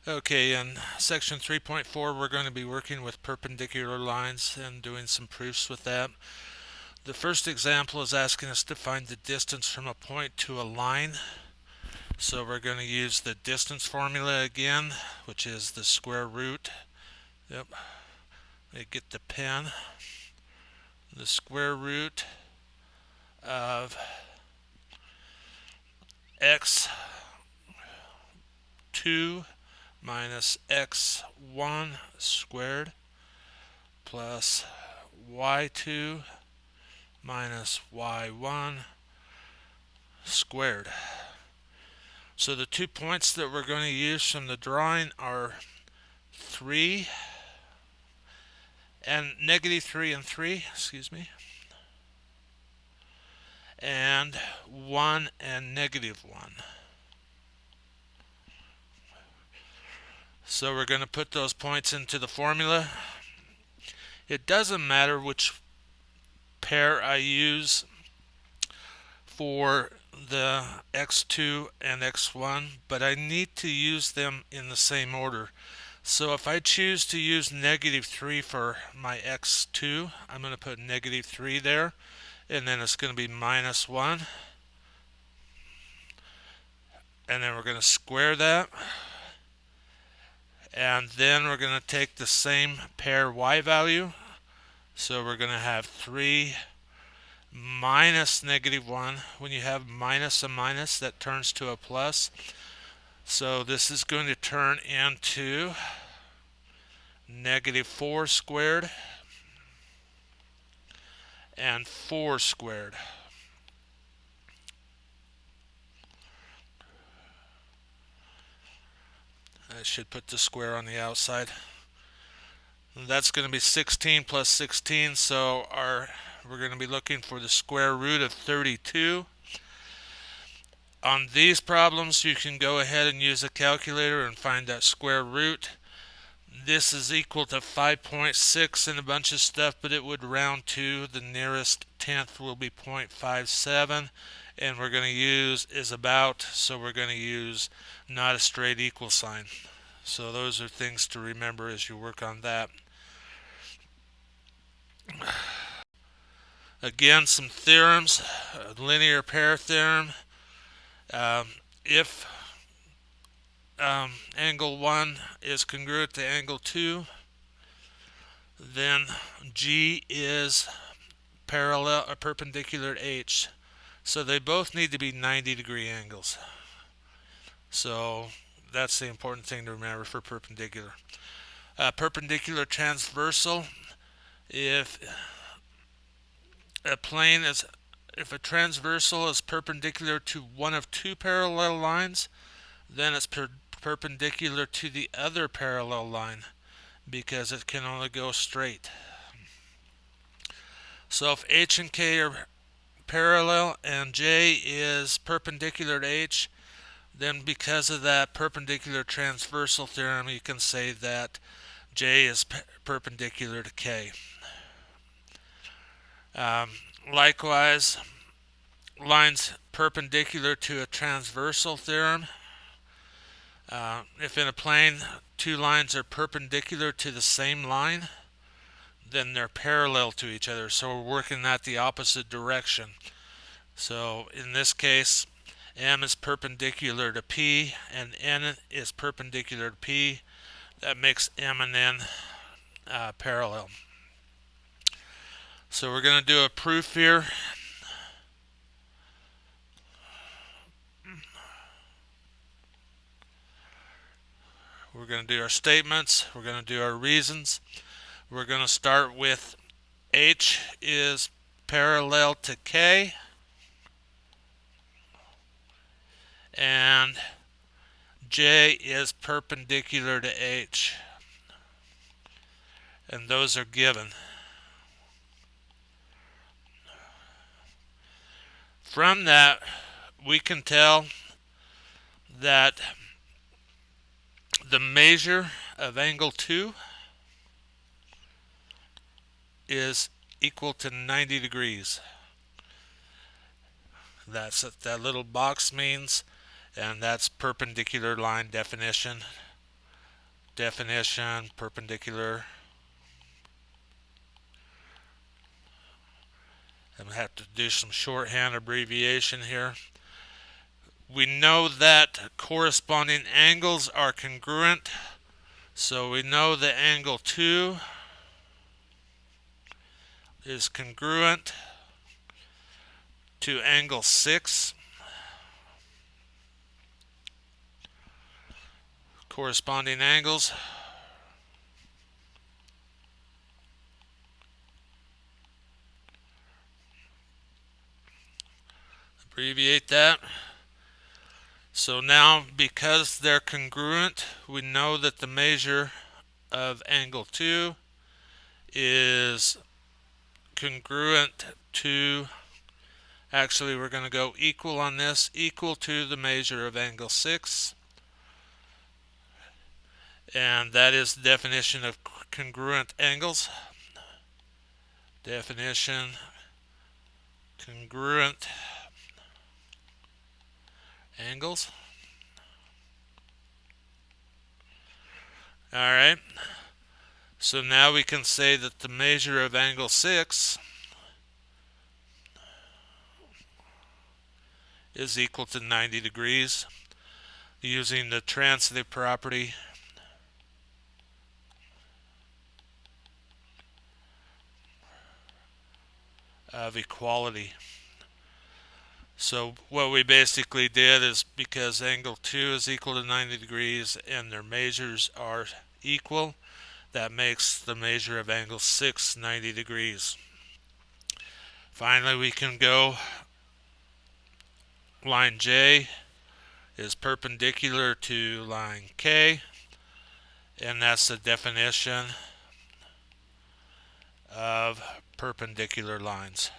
Okay, in section 3.4 we're going to be working with perpendicular lines and doing some proofs with that. The first example is asking us to find the distance from a point to a line. So we're going to use the distance formula again, which is the square root. Yep, let me get the pen. The square root of x2 minus x1 squared plus y2 minus y1 squared. So the 2 points that we're going to use from the drawing are 3 and negative 3 and 3, and 1 and negative 1. So we're going to put those points into the formula. It doesn't matter which pair I use for the x2 and x1, but I need to use them in the same order. So if I choose to use negative 3 for my x2, I'm going to put negative 3 there, and then it's going to be minus 1. And then we're going to square that. And then we're going to take the same pair y value. So we're going to have 3 minus negative 1. When you have minus a minus, that turns to a plus. So this is going to turn into negative 4 squared and 4 squared. I should put the square on the outside. That's going to be 16 plus 16, so we're going to be looking for the square root of 32. On these problems, you can go ahead and use a calculator and find that square root. This is equal to 5.6 and a bunch of stuff, but it would round to the nearest tenth will be 0.57, and we're going to use is about, so we're going to use not a straight equal sign. So those are things to remember as you work on that. Again, some theorems. Linear pair theorem. If angle 1 is congruent to angle 2, then G is perpendicular to H. So they both need to be 90-degree angles. So that's the important thing to remember for perpendicular. Perpendicular transversal. If a transversal is perpendicular to one of two parallel lines, then it's perpendicular to the other parallel line because it can only go straight. So if H and K are parallel and J is perpendicular to H, then because of that perpendicular transversal theorem, you can say that J is perpendicular to K. Likewise, lines perpendicular to a transversal theorem. If in a plane two lines are perpendicular to the same line, then they're parallel to each other. So we're working at the opposite direction. So in this case, M is perpendicular to P and N is perpendicular to P. That makes M and N parallel. So we're going to do a proof here. We're going to do our statements. We're going to do our reasons. We're going to start with H is parallel to K, and J is perpendicular to H. And those are given. From that, we can tell that the measure of angle 2 is equal to 90 degrees. That's what that little box means, and that's perpendicular line definition. definition, perpendicular. I'm going to have to do some shorthand abbreviation here. We know that corresponding angles are congruent, so we know the angle 2 is congruent to angle 6. Corresponding angles. Abbreviate that. So now, because they're congruent, we know that the measure of angle 2 is congruent to, actually we're going to go equal on this, equal to the measure of angle 6. And that is the definition of congruent angles. Definition, congruent angles. Alright, so now we can say that the measure of angle 6 is equal to 90 degrees using the transitive property of equality. So what we basically did is, because angle 2 is equal to 90 degrees and their measures are equal, that makes the measure of angle 6 90 degrees. Finally, we can go line J is perpendicular to line K, and that's the definition of perpendicular lines.